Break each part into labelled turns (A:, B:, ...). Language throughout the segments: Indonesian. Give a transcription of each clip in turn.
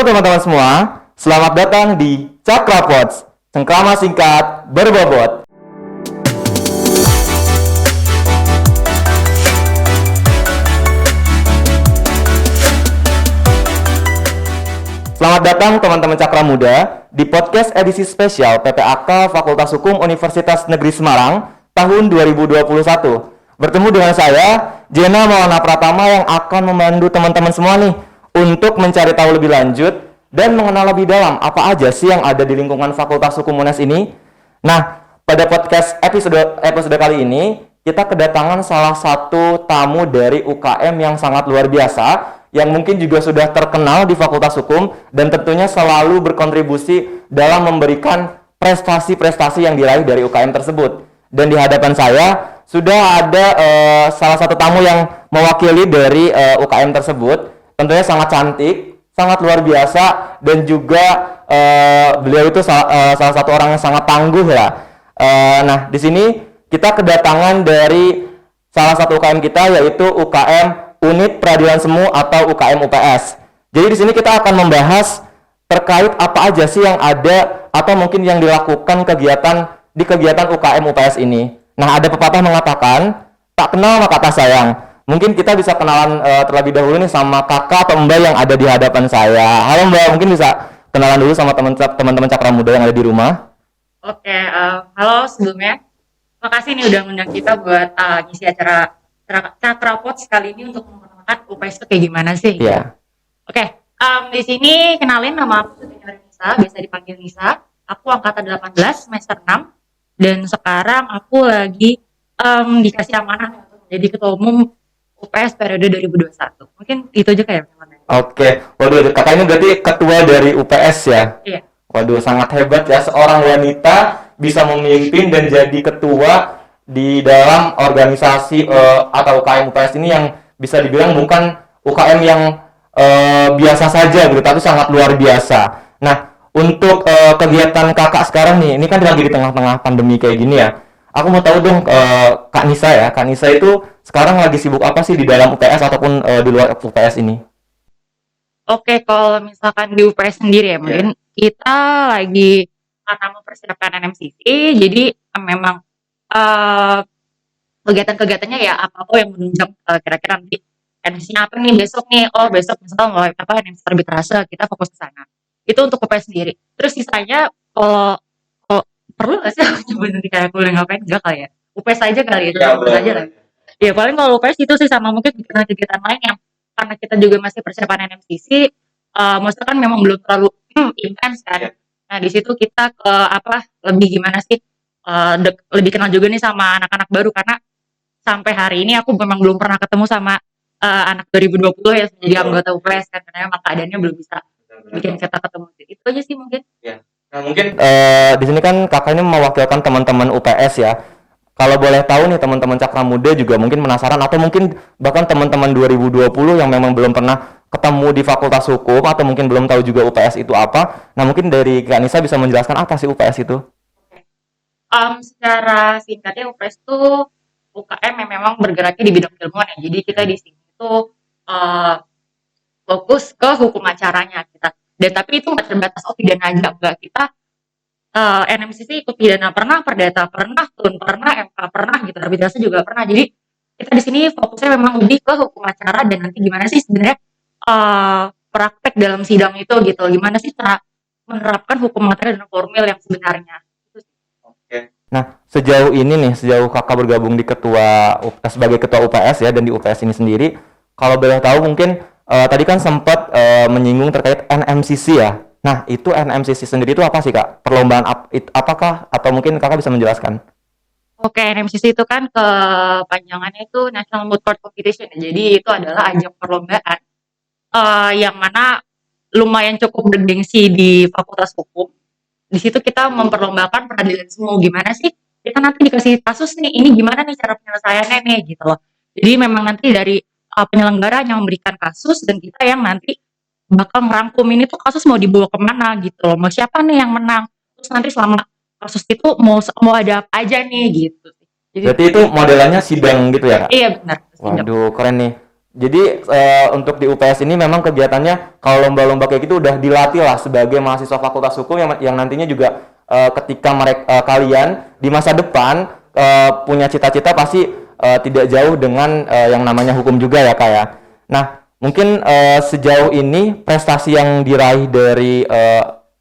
A: Halo teman-teman semua, selamat datang di Cakra Pods, cengkrama singkat berbobot. Selamat datang teman-teman Cakra Muda di podcast edisi spesial PPAK Fakultas Hukum Universitas Negeri Semarang tahun 2021. Bertemu dengan saya, Jena Maulana Pratama yang akan membantu teman-teman semua nih untuk mencari tahu lebih lanjut dan mengenal lebih dalam apa aja sih yang ada di lingkungan Fakultas Hukum UNES ini. Nah, pada podcast episode kali ini, kita kedatangan salah satu tamu dari UKM yang sangat luar biasa, yang mungkin juga sudah terkenal di Fakultas Hukum dan tentunya selalu berkontribusi dalam memberikan prestasi-prestasi yang diraih dari UKM tersebut. Dan di hadapan saya sudah ada salah satu tamu yang mewakili dari UKM tersebut. Tentunya sangat cantik, sangat luar biasa, dan juga beliau itu salah satu orang yang sangat tangguh ya. Nah, di sini kita kedatangan dari salah satu UKM kita, yaitu UKM Unit Peradilan Semu atau UKM UPS. Jadi di sini kita akan membahas terkait apa aja sih yang ada atau mungkin yang dilakukan di kegiatan UKM UPS ini. Nah, ada pepatah mengatakan, tak kenal maka tak sayang. Mungkin kita bisa kenalan terlebih dahulu nih sama kakak atau mbak yang ada di hadapan saya. Halo mbak, mungkin bisa kenalan dulu sama teman-teman Cakra Muda yang ada di rumah.
B: Oke, halo sebelumnya. Makasih nih udah ngundang kita buat ngisi acara Cakra Pods kali ini untuk memperkenalkan UPS itu kayak gimana sih.
A: Iya.
B: Oke, di sini kenalin nama aku Nisa, biasa dipanggil Nisa. Aku angkatan 18 semester 6 dan sekarang aku lagi dikasih amanah jadi ketua umum UPS periode 2021. Mungkin itu aja kayak gimana.
A: Oke, waduh kakak ini berarti ketua dari UPS ya?
B: Iya.
A: Waduh, sangat hebat ya, seorang wanita bisa memimpin dan jadi ketua di dalam organisasi atau UKM UPS ini yang bisa dibilang bukan UKM yang biasa saja gitu, tapi sangat luar biasa. Nah, untuk kegiatan kakak sekarang nih, ini kan lagi di tengah-tengah pandemi kayak gini ya. Aku mau tahu dong, Kak Nisa ya, Kak Nisa itu sekarang lagi sibuk apa sih di dalam UPS ataupun di luar UPS ini?
B: Oke, kalau misalkan di UPS sendiri ya, mungkin kita lagi karena mempersiapkan NMCC, jadi memang kegiatan-kegiatannya ya apa yang menunjang kira-kira nanti NMCC-nya apa nih besok nih, besok misalnya mulai NMCC arbitrase, kita fokus ke sana. Itu untuk UPS sendiri. Terus sisanya kalau perlu nggak sih aku coba nanti kayak kuliah ngapain? Enggak kali ya. UPS aja kali ya, UPS aja lah. Ya paling kalau UPS itu sih sama mungkin kegiatan-kegiatan lain yang karena kita juga masih persiapan NMCC, maksudnya kan memang belum terlalu intens kan. Nah di situ kita ke lebih gimana sih lebih kenal juga nih sama anak-anak baru karena sampai hari ini aku memang belum pernah ketemu sama anak 2020 ya menjadi anggota UPS kan karena emang keadaannya belum bisa bikin kita ketemu. Itu aja sih mungkin.
A: Ya. Nah, mungkin di sini kan kakak ini mewakilkan teman-teman UPS ya. Kalau boleh tahu nih teman-teman Cakra Muda juga mungkin penasaran atau mungkin bahkan teman-teman 2020 yang memang belum pernah ketemu di Fakultas Hukum atau mungkin belum tahu juga UPS itu apa. Nah, mungkin dari Kak Nisa bisa menjelaskan apa sih UPS itu?
B: Secara singkatnya UPS itu UKM yang memang bergeraknya di bidang ilmuwan ya. Jadi kita di sini tuh fokus ke hukum acaranya kita. Dan tapi itu nggak terbatas pidana aja, enggak. Kita NMCC ikut pidana pernah, perdata pernah, tun pernah, MK pernah, gitu. Arbitrase juga pernah. Jadi kita di sini fokusnya memang lebih ke hukum acara dan nanti gimana sih sebenarnya praktek dalam sidang itu gitu. Gimana sih cara menerapkan hukum materi dan formil yang sebenarnya.
A: Oke. Nah, sejauh kakak bergabung di sebagai ketua UPS ya dan di UPS ini sendiri, kalau boleh tahu mungkin tadi kan sempat menyinggung terkait NMCC ya. Nah, itu NMCC sendiri itu apa sih, Kak? Perlombaan apakah? Atau mungkin Kakak bisa menjelaskan?
B: Oke, NMCC itu kan kepanjangannya itu National Moot Court Competition. Jadi itu adalah ajang perlombaan yang mana lumayan cukup bergengsi di Fakultas Hukum. Di situ kita memperlombakan peradilan semu. Gimana sih? Kita nanti dikasih kasus nih, ini gimana nih cara penyelesaiannya nih gitu loh. Jadi memang nanti dari penyelenggara yang memberikan kasus dan kita yang nanti bakal merangkum ini tuh kasus mau dibawa kemana gitu loh, mau siapa nih yang menang, terus nanti selama kasus itu mau ada apa aja nih gitu.
A: Jadi berarti itu modelannya sidang gitu ya, Kak?
B: Iya benar.
A: Waduh, keren nih. Jadi untuk di UPS ini memang kegiatannya kalau lomba-lomba kayak gitu udah dilatih lah sebagai mahasiswa Fakultas Hukum yang nantinya juga ketika mereka kalian di masa depan punya cita-cita pasti tidak jauh dengan yang namanya hukum juga ya Kak ya. Nah, mungkin sejauh ini prestasi yang diraih dari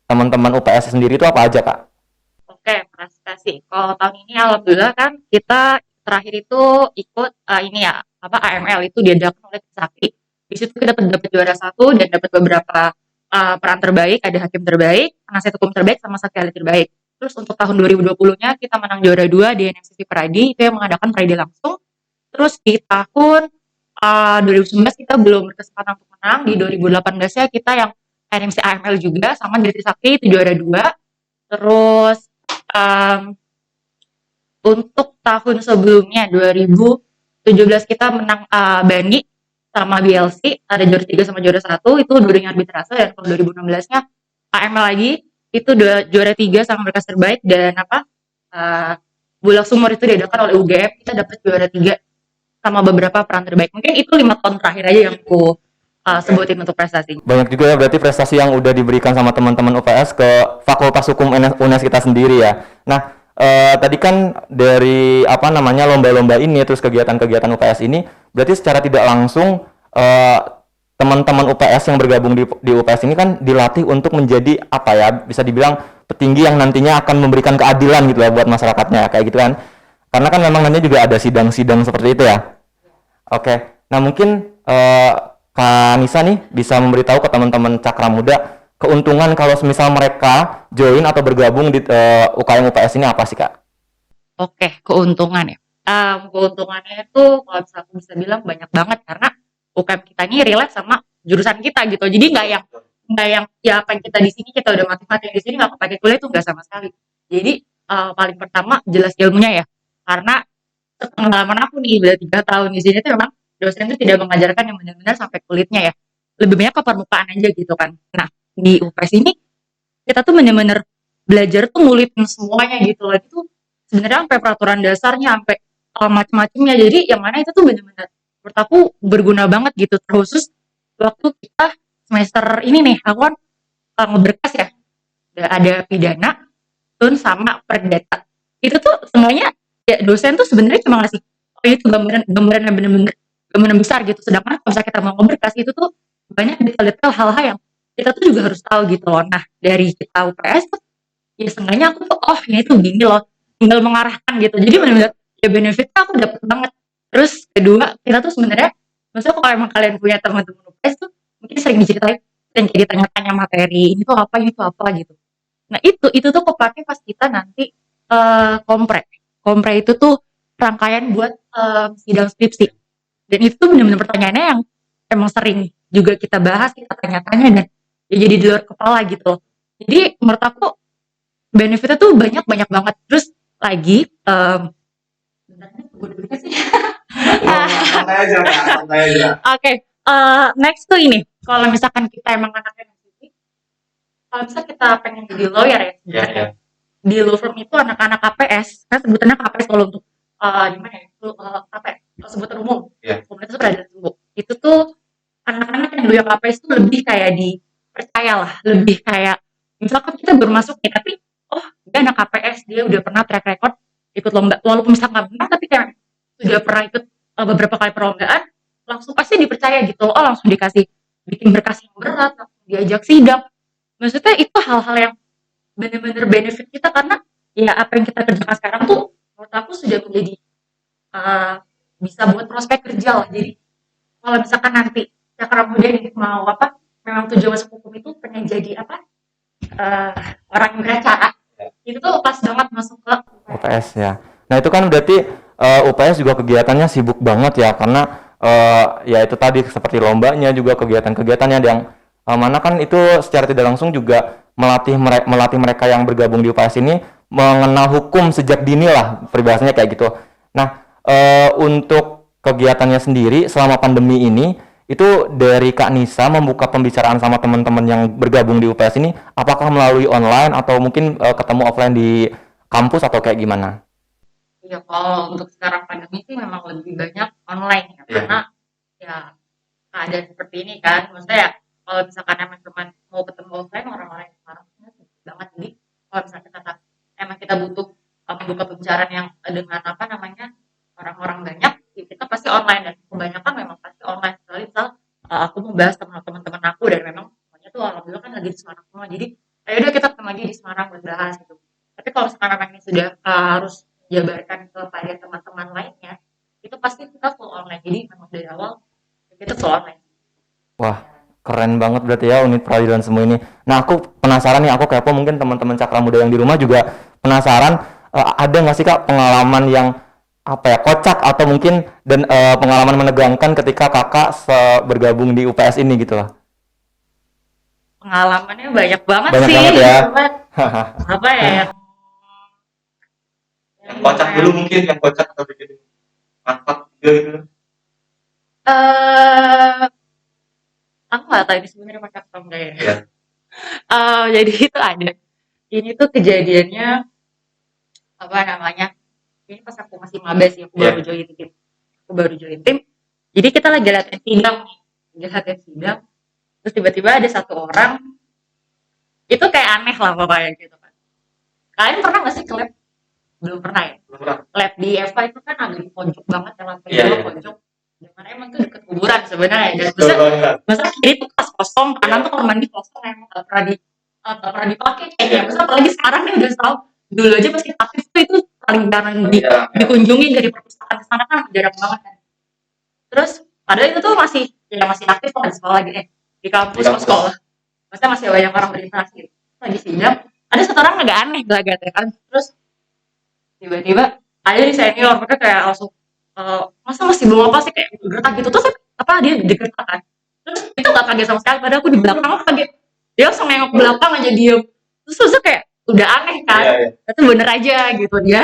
A: teman-teman UPS sendiri itu apa aja Kak?
B: Oke, prestasi. Kalau tahun ini alhamdulillah kan kita terakhir itu ikut ini ya, apa AML itu diadakan oleh Trisakti. Di situ kita dapat juara satu dan dapat beberapa peran terbaik, ada hakim terbaik, penasihat hukum terbaik, sama saksi ahli terbaik. Terus untuk tahun 2020-nya kita menang juara 2 di NMCC Pradi, itu yang mengadakan Pradi langsung. Terus di tahun 2019 kita belum berkesempatan untuk menang, di 2018-nya kita yang NMC AML juga, sama dari Trisakti itu juara 2. Terus um, untuk tahun sebelumnya 2017 kita menang Bani sama BLC, ada juara 3 sama juara 1 itu during arbitrase, dan kalau 2016-nya AML lagi itu juara 3 sama berkas terbaik, dan Bulak Sumur itu diadakan oleh UGM, kita dapat juara 3 sama beberapa peran terbaik. Mungkin itu 5 tahun terakhir aja yang aku sebutin untuk prestasi.
A: Banyak juga ya berarti prestasi yang udah diberikan sama teman-teman UPS ke Fakultas Hukum UNES kita sendiri ya. Nah, tadi kan dari apa namanya lomba-lomba ini terus kegiatan-kegiatan UPS ini berarti secara tidak langsung eh, teman-teman UPS yang bergabung di UPS ini kan dilatih untuk menjadi apa ya bisa dibilang petinggi yang nantinya akan memberikan keadilan gitu ya buat masyarakatnya kayak gitu kan. Karena kan memang nanti juga ada sidang-sidang seperti itu ya. Oke, nah mungkin Kak Nisa nih bisa memberitahu ke teman-teman Cakra Muda keuntungan kalau semisal mereka join atau bergabung di UKM UPS ini apa sih Kak?
B: Oke, keuntungan ya. Keuntungannya itu kalau bisa aku bisa bilang banyak banget karena UKM kita ini relate sama jurusan kita gitu. Jadi nggak yang ya apa yang kita di sini kita udah mati-mati di sini nggak kepake kuliah itu nggak sama sekali. Jadi paling pertama jelas ilmunya ya. Karena pengalaman aku nih udah 3 tahun di sini tuh memang dosen tuh tidak mengajarkan yang benar-benar sampai kulitnya ya. Lebih banyak ke permukaan aja gitu kan. Nah, di UPS ini kita tuh bener-bener belajar tuh ngulitin semuanya gitu loh. Itu sebenarnya sampai peraturan dasarnya sampai macam-macamnya. Jadi yang mana itu tuh bener-bener menurut aku berguna banget gitu. Terkhusus waktu kita semester ini nih, aku kan ngeberkas ya. Ada pidana, tun sama perdata. Itu tuh sebenarnya ya dosen tuh sebenarnya cuma ngasih oh itu gambaran yang bener-bener gambaran besar gitu. Sedangkan kalau misalnya kita mau ngeberkas itu tuh banyak detail-detail hal-hal yang kita tuh juga harus tahu gitu loh. Nah, dari kita UPS tuh ya seenggaknya aku tuh oh ini tuh gini loh, tinggal mengarahkan gitu. Jadi benar-benar ya benefitnya aku dapet banget. Terus kedua kita tuh sebenarnya maksudnya kalau emang kalian punya teman-teman UPS tuh mungkin sering diceritain dan kayak ditanya-tanya materi ini tuh apa gitu. Nah itu tuh kepake pas kita nanti kompre. Kompre itu tuh rangkaian buat sidang skripsi. Dan itu tuh benar-benar pertanyaannya yang emang sering juga kita bahas, kita tanya-tanya dan ya jadi di luar kepala gitu. Jadi menurut aku benefitnya tuh banyak banget. Terus lagi sih.
C: Santai aja, Kak, santai aja.
B: Oke, next tuh ini. Kalau misalkan kita emang anaknya kalau misalnya kita pengen jadi lawyer ya sebenarnya di law firm itu anak-anak KPS kan sebutannya KPS kalau untuk gimana ya apa ya sebutan umum komunitas peradilan umum itu tuh anak-anak yang dulu yang KPS itu lebih kayak dipercaya lah lebih kayak misalkan kita baru masuk nih tapi oh dia anak KPS dia udah pernah track record ikut lomba walaupun misalkan nggak benar tapi kayak sudah pernah ikut beberapa kali perlombaan langsung pasti dipercaya gitu oh langsung dikasih bikin berkas yang berat langsung diajak sidang maksudnya itu hal-hal yang benar-benar benefit kita karena ya apa yang kita kerjakan sekarang tuh menurut aku sudah menjadi bisa buat prospek kerja lah jadi kalau misalkan nanti Cakra Muda ini mau apa memang tujuan masuk hukum itu pengen jadi apa orang yang beracara itu tuh pas banget masuk ke
A: UPS ya. Nah itu kan berarti UPS juga kegiatannya sibuk banget ya karena ya itu tadi seperti lombanya juga kegiatan-kegiatannya yang mana kan itu secara tidak langsung juga melatih mereka yang bergabung di UPS ini mengenal hukum sejak dini lah peribahasanya kayak gitu. Nah untuk kegiatannya sendiri selama pandemi ini itu dari Kak Nisa membuka pembicaraan sama teman-teman yang bergabung di UPS ini apakah melalui online atau mungkin ketemu offline di kampus atau kayak gimana?
B: ya kalau untuk sekarang pandemi sih memang lebih banyak online ya karena ya keadaan seperti ini kan. Maksudnya ya kalau misalkan emang cuman mau ketemu offline orang-orang yang sekarang sedikit banget. Jadi kalau misalnya emang kita butuh membuka pembicaraan yang dengan apa namanya orang-orang banyak, ya kita pasti online dan kebanyakan memang pasti online. Kecuali misal aku mau bahas sama teman-teman aku dan memang semuanya tuh alhamdulillah kan lagi di Semarang semua. Jadi ayo udah kita ketemu lagi di Semarang buat bahas gitu. Tapi kalau sekarang ini sudah harus jabarkan kepada teman-teman lainnya, itu pasti kita full online. Jadi memang dari awal kita full online.
A: Wah, keren banget berarti ya unit peradilan semua ini. Nah, aku penasaran nih, aku kepo mungkin teman-teman Cakra Muda yang di rumah juga penasaran, ada nggak sih Kak pengalaman yang apa ya kocak atau mungkin dan pengalaman menegangkan ketika Kakak bergabung di UPS ini gitu lah.
B: Pengalamannya banyak banget
A: Banyak
B: sih.
A: banget ya.
B: Apa ya?
C: Yang kocak dulu mungkin, yang kocak atau bikin ngakak juga gitu.
B: Aku nggak tahu ini sebenarnya kocak atau enggak ya.
C: Iya.
B: Jadi itu ada. Ini tuh kejadiannya apa namanya? Ini pas aku masih maba sih, aku baru join tim. Aku baru join tim. Jadi kita lagi latihan sidang nih. Lagi latihan sidang. Terus tiba-tiba ada satu orang itu kayak aneh lah pokoknya gitu kan. Kalian pernah nggak sih ke lab? Belum pernah ya?
C: Belum pernah.
B: Lab di EVA itu kan agak di pojok banget ya, lantai
C: Iya,
B: dua
C: iya.
B: pojok. Dimana emang tuh deket kuburan sebenarnya. Dan
C: Betul banget.
B: masa kiri tuh kelas kosong, kanan tuh kamar mandi kosong emang nggak pernah dipakai kayaknya. Masa apalagi sekarang nih udah tahu. Dulu aja pas kita aktif tuh itu paling jarang
C: Iya.
B: dikunjungi dari perpustakaan ke sana kan jarang banget kan. Terus padahal itu tuh masih aktif kok di sekolah di kampus
C: Di kampus.
B: sekolah. Maksudnya masih banyak orang berinteraksi. Lagi sidang, ada satu orang agak aneh gelagat ya kan. Terus tiba-tiba ada di senior mereka kayak langsung masa masih belum apa sih kayak gertak gitu terus apa dia digertak kan. Terus itu gak kaget sama sekali padahal aku di belakang aku kaget. Dia langsung nengok ke belakang aja diem. Terus kayak udah aneh kan.
C: Iya, iya.
B: Itu bener aja gitu dia.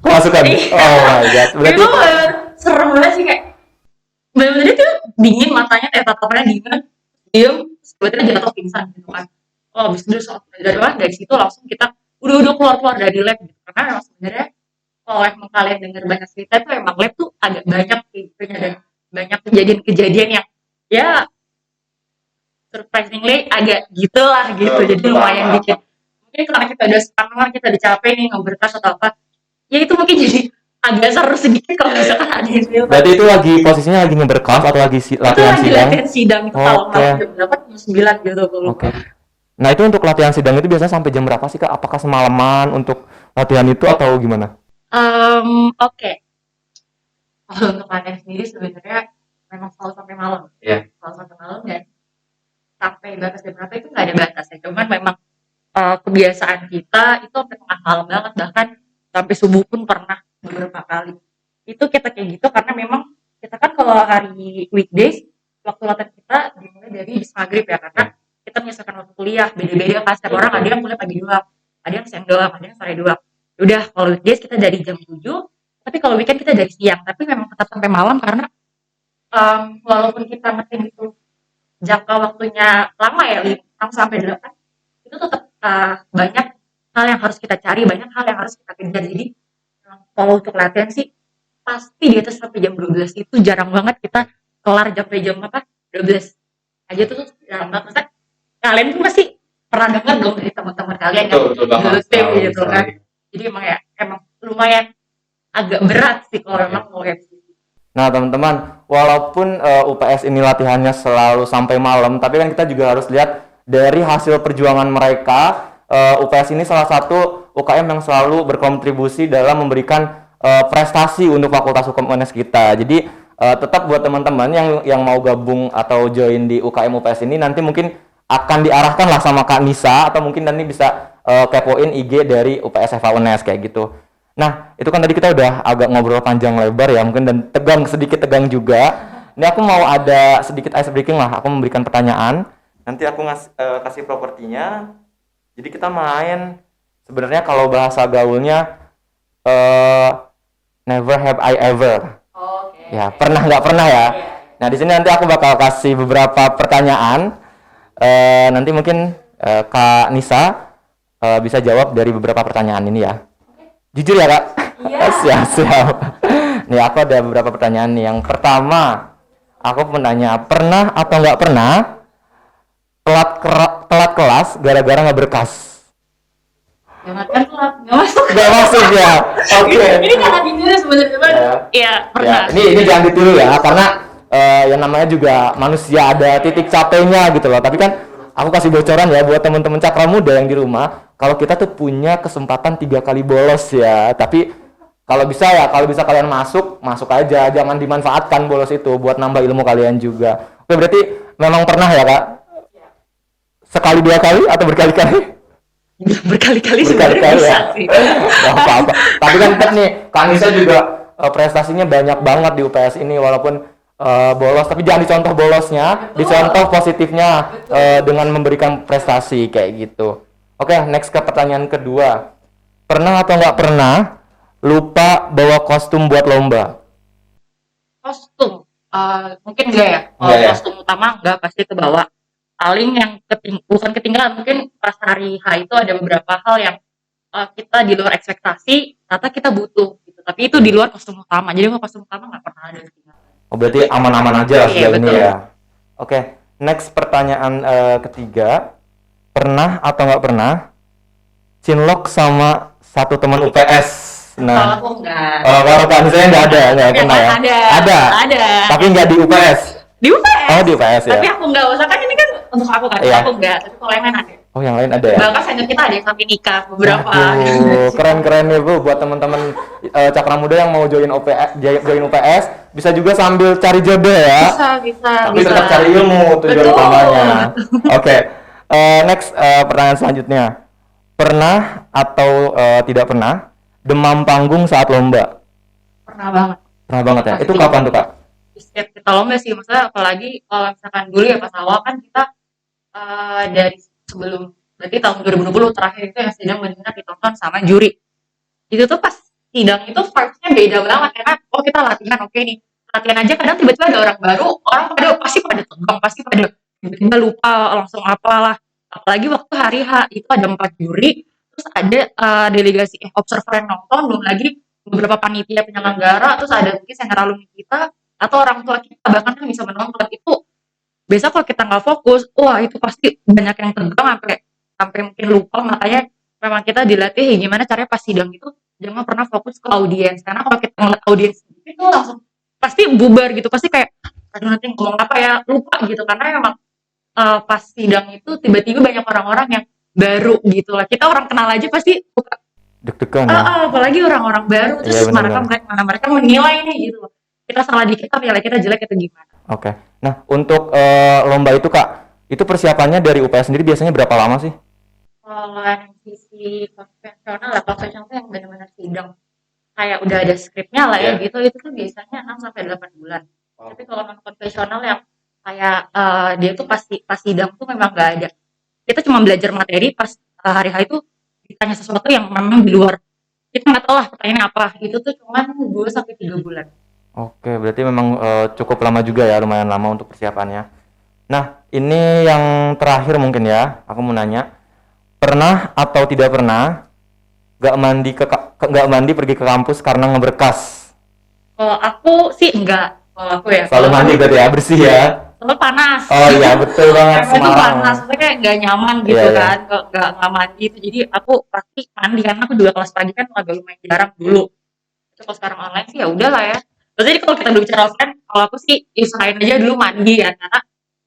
A: Masukkan.
B: Iya.
A: Oh my god. Berarti
B: Itu bener serem banget sih kayak bener-bener dia tuh dingin matanya kayak tatapannya dingin diem terus tiba-tiba jatuh pingsan gitu kan. Oh abis itu dari situ langsung kita udah keluar dari lab gitu. Karena memang sebenarnya kalau emang kalian dengar banyak cerita itu emang lab tuh agak banyak figurnya dan banyak kejadian-kejadian yang ya surprisingly agak gitulah gitu. Jadi lumayan bikin mungkin karena kita udah sepanjang kita udah capek nih ngobrol atau apa ya itu mungkin jadi agak seru sedikit kalau misalkan ada yang film.
A: berarti itu lagi posisinya lagi ngeberkas atau lagi
B: Itu
A: latihan
B: lagi
A: sidang?
B: latihan sidang itu kalau
A: Oke.
B: malam jam berapa jam 9 gitu aku lupa.
A: Oke. Nah, itu untuk latihan sidang itu biasanya sampai jam berapa sih Kak? Apakah semalaman untuk latihan itu atau gimana?
B: Oke. Kalau untuk latihan sendiri sebenarnya memang selalu sampai malam.
C: Iya.
B: Selalu sampai malam dan sampai batas jam berapa itu nggak ada batasnya. Cuman memang kebiasaan kita itu sampai tengah malam banget bahkan sampai subuh pun pernah beberapa kali. Itu kita kayak gitu karena memang kita kan kalau hari weekdays waktu latihan kita dimulai dari maghrib ya karena kita menyesuaikan waktu kuliah beda-beda kan setiap orang ada yang kuliah pagi doang, ada yang siang doang, ada yang sore doang. Udah kalau weekdays kita dari jam 7, tapi kalau weekend kita dari siang, tapi memang tetap sampai malam karena walaupun kita ngetim itu jangka waktunya lama ya 6 sampai 8 itu tetap banyak hal yang harus kita cari, banyak hal yang harus kita kejar. Jadi kalau untuk latihan sih pasti di atas sampai jam 12 itu jarang banget kita kelar sampai jam apa 12 aja tuh jarang banget. Maksudnya kalian tuh pasti pernah dengar dong dari teman-teman kalian yang
C: Betul banget.
B: dulu tim
C: Tahu
B: gitu kan.
C: sekali.
B: Jadi emang lumayan agak berat sih kalau memang mau MC.
A: Nah, teman-teman, walaupun UPS ini latihannya selalu sampai malam, tapi kan kita juga harus lihat dari hasil perjuangan mereka. UPS ini salah satu UKM yang selalu berkontribusi dalam memberikan prestasi untuk Fakultas Hukum UNES kita. Jadi tetap buat teman-teman yang mau gabung atau join di UKM UPS ini nanti mungkin akan diarahkan lah sama Kak Nisa atau mungkin nanti bisa kepoin IG dari UPS FH UNES kayak gitu. Nah, itu kan tadi kita udah agak ngobrol panjang lebar ya mungkin dan sedikit tegang juga. Ini aku mau ada sedikit ice breaking lah. Aku memberikan pertanyaan. Nanti aku kasih propertinya. Jadi kita main sebenarnya kalau bahasa gaulnya never have I ever.
B: Oke.
A: Ya, pernah nggak pernah ya. Nah, di sini nanti aku bakal kasih beberapa pertanyaan. Nanti mungkin Kak Nisa bisa jawab dari beberapa pertanyaan ini ya. Jujur ya Kak?
B: Iya.
A: Siap. Nih aku ada beberapa pertanyaan nih. Yang pertama, aku menanya, pernah atau nggak pernah telat kelas gara-gara nggak berkas?
B: Jangan kan telat, nggak masuk.
A: Nggak masuk ya. Oke.
B: Ini kakak jujur sebenarnya, cuman
A: Ya.
B: iya pernah.
A: Ya, ini jangan ditiru ya, karena yang namanya juga manusia ada titik capeknya gitu loh. Tapi kan aku kasih bocoran ya buat teman-teman Cakra Muda yang di rumah, kalau kita tuh punya kesempatan 3 kali bolos ya. Tapi kalau bisa kalian masuk aja, jangan dimanfaatkan bolos itu buat nambah ilmu kalian juga. Oke, berarti memang pernah ya Kak? Sekali 2 kali atau berkali-kali?
B: Berkali-kali sebenarnya
A: Berkali-kali
B: bisa
A: ya.
B: sih.
A: Gak apa-apa. Tapi kan tetap nih, Kak Nisa juga prestasinya banyak banget di UPS ini walaupun bolos, tapi jangan dicontoh bolosnya, dicontoh positifnya dengan memberikan prestasi kayak gitu. Oke, next ke pertanyaan kedua. Pernah atau nggak pernah lupa bawa kostum buat lomba?
B: Kostum, mungkin enggak ya. Kalau
A: Enggak ya?
B: kostum utama enggak, pasti kebawa. Paling yang bukan ketinggalan, mungkin pas hari H itu ada beberapa hal yang kita di luar ekspektasi, ternyata kita butuh gitu. Tapi itu di luar kostum utama. Jadi kalau kostum utama nggak pernah ada ketinggalan.
A: Oh, berarti aman-aman aja lah
B: Iya,
A: sejauh ini
B: betul.
A: ya. Oke, next pertanyaan ketiga. Pernah atau nggak pernah cinlok sama satu teman UPS?
B: Kalau
A: Nah,
B: aku enggak.
A: kalau Kak Nisa nggak ada pernah ya?
B: Ada.
A: Tapi nggak di UPS.
B: Di UPS.
A: Oh, di UPS ya.
B: Tapi aku enggak, usah kan ini kan untuk aku kan.
A: Iya.
B: Aku enggak. Tapi kalau yang lain ada.
A: Oh, yang lain ada ya?
B: Bahkan senior kita ada yang sampai nikah beberapa.
A: Aduh, keren-keren ya Bu buat teman-teman Cakra Muda yang mau join UPS, bisa juga sambil cari jodoh ya.
B: Bisa.
A: Tapi tetap cari ilmu tujuan
B: Betul.
A: utamanya. Oke. Next pertanyaan selanjutnya. Pernah atau tidak pernah demam panggung saat lomba?
B: Pernah banget.
A: Pernah banget ya. Itu
B: Pasti.
A: kapan tuh, Kak?
B: Setiap kita lomba sih, maksudnya apalagi kalau misalkan dulu ya pas awal kan kita dari sebelum berarti tahun 2020 terakhir itu yang sidang benar-benar ditonton sama juri. Itu tuh pas sidang itu vibes-nya beda banget karena kita latihan oke nih. Latihan aja kadang tiba-tiba ada orang baru, orang pasti pada tegang, pasti pada tiba-tiba lupa langsung apalah. Apalagi waktu hari H itu ada 4 juri, terus ada delegasi observer yang nonton, belum lagi beberapa panitia penyelenggara, terus ada mungkin senior alumni kita atau orang tua kita bahkan yang bisa menonton itu. Biasa kalau kita nggak fokus, wah itu pasti banyak yang tegang sampai mungkin lupa, makanya memang kita dilatih gimana caranya pas sidang itu jangan pernah fokus ke audiens, karena kalau kita ngeliat audiens itu langsung pasti bubar gitu, pasti kayak aduh nanti ngomong apa ya, lupa gitu, karena memang pas sidang itu tiba-tiba banyak orang-orang yang baru gitu lah, kita orang kenal aja pasti suka
A: Deg-degan ya.
B: apalagi orang-orang baru, terus
A: Iya, benar-benar.
B: mereka menilai nih gitu, kita salah dikit nilai kita jelek atau gimana.
A: Oke. Nah, untuk lomba itu, Kak, itu persiapannya dari UPS sendiri biasanya berapa lama sih?
B: Kalau yang sisi konvensional tuh yang benar-benar sidang kayak udah ada skripnya lah ya
A: Iya.
B: gitu, itu tuh biasanya 6 sampai 8 bulan.
A: Oh.
B: Tapi kalau non konvensional yang kayak dia tuh pas sidang tuh memang nggak ada. Kita cuma belajar materi pas hari H itu ditanya sesuatu yang memang di luar. Kita nggak tahu lah pertanyaannya apa. Itu tuh cuma 2 sampai 3 bulan.
A: Oke, berarti memang cukup lama juga ya, lumayan lama untuk persiapannya. Nah, ini yang terakhir mungkin ya, aku mau nanya, pernah atau tidak pernah nggak mandi pergi ke kampus karena ngeberkas?
B: Kalau aku sih enggak. Kalau aku ya.
A: Selalu mandi berarti ya, bersih ya?
B: Selalu panas.
A: Oh iya, betul banget,
B: Karena itu
A: Semarang.
B: panas, maksudnya kayak nggak nyaman gitu
A: Iya, iya.
B: kan, kok nggak mandi itu. Jadi aku pasti mandi karena aku juga kelas pagi kan agak lumayan jarang dulu. Itu kalau sekarang online sih ya udahlah ya. Jadi kalau kita berbicara offline, kalau aku sih usahain aja dulu mandi ya, karena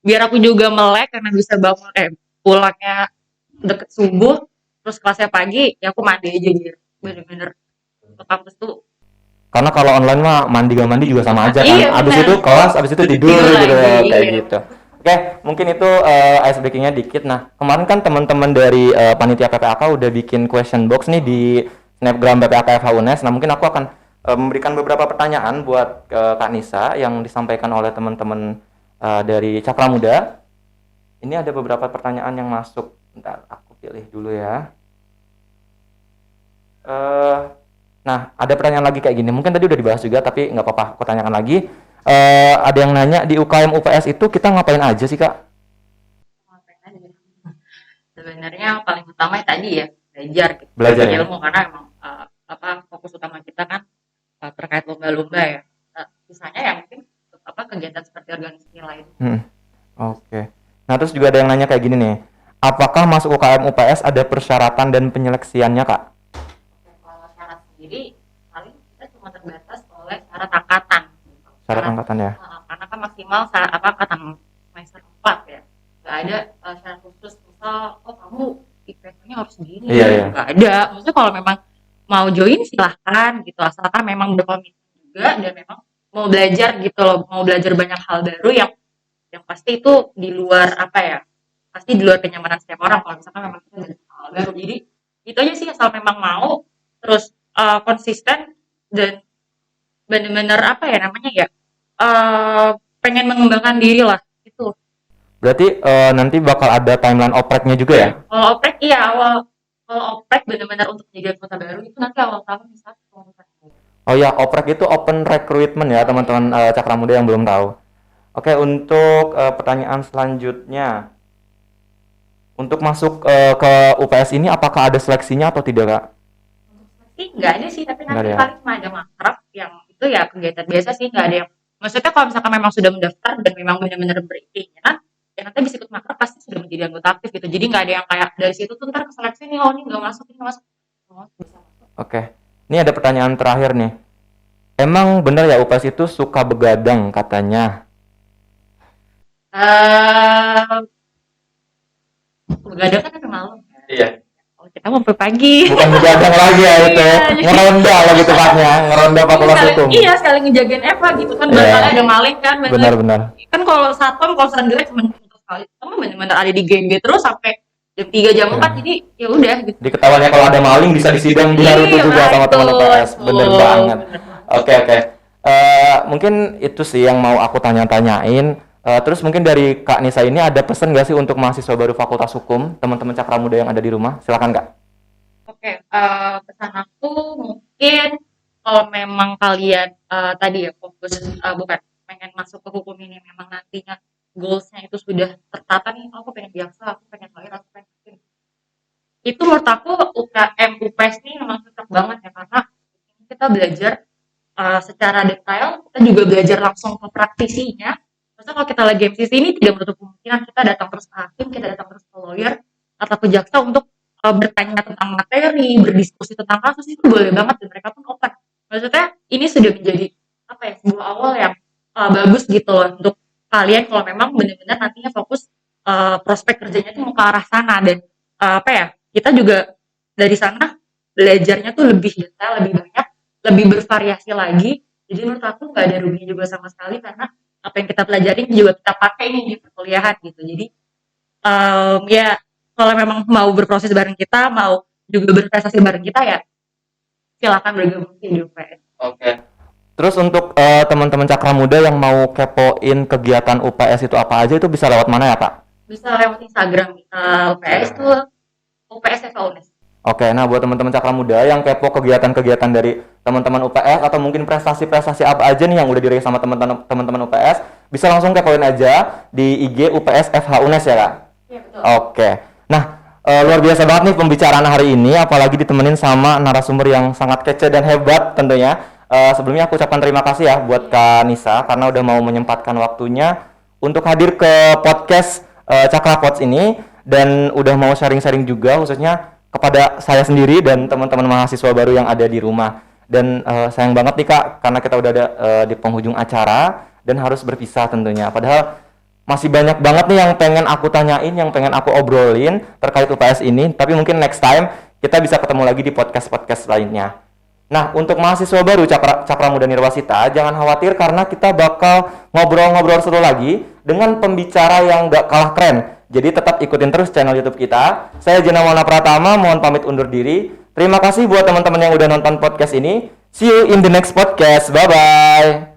B: biar aku juga melek karena bisa bangun pulangnya deket subuh, terus kelasnya pagi, ya aku mandi aja biar bener-bener ke kampus tuh.
A: Karena kalau online mah mandi gak mandi juga sama aja kan.
B: Iya,
A: Abis
B: benar.
A: itu kelas, abis itu tidur
B: Tidur
A: gitu
B: lagi,
A: kayak
B: iya.
A: gitu. Oke, mungkin itu ice breaking-nya dikit. Nah, kemarin kan teman-teman dari panitia PPAK udah bikin question box nih di Snapgram PPAK FH UNES. Nah, mungkin aku akan memberikan beberapa pertanyaan buat Kak Nisa yang disampaikan oleh teman-teman dari Cakra Muda. Ini ada beberapa pertanyaan yang masuk. Bentar, aku pilih dulu ya. Nah, ada pertanyaan lagi kayak gini. Mungkin tadi udah dibahas juga, tapi nggak apa-apa, aku tanyakan lagi. Ada yang nanya, di UKM UPS itu kita ngapain aja sih, Kak?
B: Ngapain aja. Sebenarnya paling utama tadi ya belajar gitu.
A: Belajar ya?
B: Ilmu, karena emang fokus utama kita kan terkait lomba-lomba ya. Sisanya ya mungkin kegiatan seperti penghargaan nilai.
A: Oke. Nah, terus juga ada yang nanya kayak gini nih. Apakah masuk UKM UPS ada persyaratan dan penyeleksiannya, Kak?
B: Oke, kalau syarat sendiri paling kita cuma terbatas oleh syarat angkatan.
A: Syarat angkatan ya?
B: Karena kan maksimal syarat angkatan semester 4 ya. Nggak ada syarat khusus misal kamu IPS-nya harus segini.
A: Iya.
B: Nggak ada. Maksudnya kalau memang mau join silahkan gitu, asalkan memang berkomitmen juga dan memang mau belajar gitu loh, mau belajar banyak hal baru yang pasti itu di luar pasti di luar kenyamanan setiap orang kalau misalkan memang kita belajar hal baru. Jadi itu aja sih, asal memang mau terus konsisten dan benar-benar pengen mengembangkan diri lah itu.
A: Berarti nanti bakal ada timeline opreknya juga ya?
B: Kalau oprek kalau oprek benar-benar untuk menjadi anggota baru itu nanti awal tahun bisa.
A: Oh ya, oprek itu open recruitment ya teman-teman Cakra Muda yang belum tahu. Oke, untuk pertanyaan selanjutnya. Untuk masuk ke UPS ini apakah ada seleksinya atau tidak, Kak?
B: Sih nggak ada sih, tapi
A: Nggak
B: nanti
A: ada ya?
B: paling cuma ada makrab yang itu ya kegiatan biasa sih, nggak ada yang maksudnya kalau misalkan memang sudah mendaftar dan memang benar-benar berkeinginan ya nanti bisa ikut makrab pasti sudah menjadi anggota aktif gitu. Jadi nggak ada yang kayak dari situ tuh ntar keseleksi nih, ini nggak masuk, ini nggak masuk. Bisa masuk.
A: Oke. Ini ada pertanyaan terakhir nih. Emang benar ya UPS itu suka begadang katanya?
B: Begadang kan sampai malam.
C: Iya.
B: Kalau kita mau sampai pagi.
A: Bukan begadang lagi ya itu.
B: Iya.
A: Ngeronda lebih tepatnya, ngeronda fakultas hukum.
B: Iya, sekali ngejagain Eva gitu kan, barangkali ada maling kan.
A: Benar-benar.
B: Kan kalau satpam kalau sendiri cuma sekali, kamu benar-benar ada di GG terus sampai jam 3 jam 4 jadi ya udah gitu.
A: Diketahuannya kalau ada maling bisa disidang di hari itu
B: Iya,
A: juga sama teman
B: betul.
A: UPS. Bener banget.
B: Bener.
A: Oke. Mungkin itu sih yang mau aku tanya-tanyain. Terus mungkin dari Kak Nisa ini ada pesan nggak sih untuk mahasiswa baru Fakultas Hukum, teman-teman Cakra Muda yang ada di rumah? Silakan, Kak.
B: Oke, pesan aku mungkin kalau memang kalian tadi ya fokus bukan pengen masuk ke hukum ini, memang nantinya goalsnya itu sudah tertata nih, aku pengen jaksa, aku pengen lawyer, aku pengen hakim. Itu menurut aku UKM UPS ini memang cocok banget ya, karena kita belajar secara detail, kita juga belajar langsung ke praktisinya. Maksudnya kalau kita lagi MCC ini tidak menutup kemungkinan kita datang terus ke hakim, kita datang terus ke lawyer atau ke jaksa untuk bertanya tentang materi, berdiskusi tentang kasus, itu boleh banget dan mereka pun open. Maksudnya ini sudah menjadi sebuah awal yang bagus gitu loh untuk kalian kalau memang benar-benar nantinya fokus prospek kerjanya tuh mau ke arah sana, dan kita juga dari sana belajarnya tuh lebih detail, lebih banyak, lebih bervariasi lagi. Jadi menurut aku nggak ada ruginya juga sama sekali, karena apa yang kita pelajarin juga kita pakai nih di perkuliahan gitu. Jadi ya kalau memang mau berproses bareng kita, mau juga berprestasi bareng kita, ya silakan bergabung di UPS.
C: Oke.
A: Terus untuk teman-teman Cakra Muda yang mau kepoin kegiatan UPS itu apa aja, itu bisa lewat mana ya, Pak?
B: Bisa lewat Instagram UPS tuh UPS Eva Unes.
A: Oke, nah buat teman-teman Cakra Muda yang kepo kegiatan-kegiatan dari teman-teman UPS atau mungkin prestasi-prestasi apa aja nih yang udah diraih sama teman-teman UPS, bisa langsung kepoin aja di IG UPS FH Unes ya, Kak?
B: Iya, betul.
A: Oke. Nah, luar biasa banget nih pembicaraan hari ini, apalagi ditemenin sama narasumber yang sangat kece dan hebat tentunya. Sebelumnya aku ucapkan terima kasih ya buat Kak Nisa karena udah mau menyempatkan waktunya untuk hadir ke podcast Cakra Pods ini dan udah mau sharing-sharing juga khususnya kepada saya sendiri dan teman-teman mahasiswa baru yang ada di rumah. Dan sayang banget nih Kak karena kita udah ada di penghujung acara dan harus berpisah tentunya. Padahal masih banyak banget nih yang pengen aku tanyain, yang pengen aku obrolin terkait UPS ini, tapi mungkin next time kita bisa ketemu lagi di podcast-podcast lainnya. Nah, untuk mahasiswa baru Cakra Muda Nirwasita, jangan khawatir karena kita bakal ngobrol-ngobrol seru lagi dengan pembicara yang gak kalah keren. Jadi tetap ikutin terus channel YouTube kita. Saya Jena Maulana Pratama, mohon pamit undur diri. Terima kasih buat teman-teman yang udah nonton podcast ini. See you in the next podcast. Bye-bye.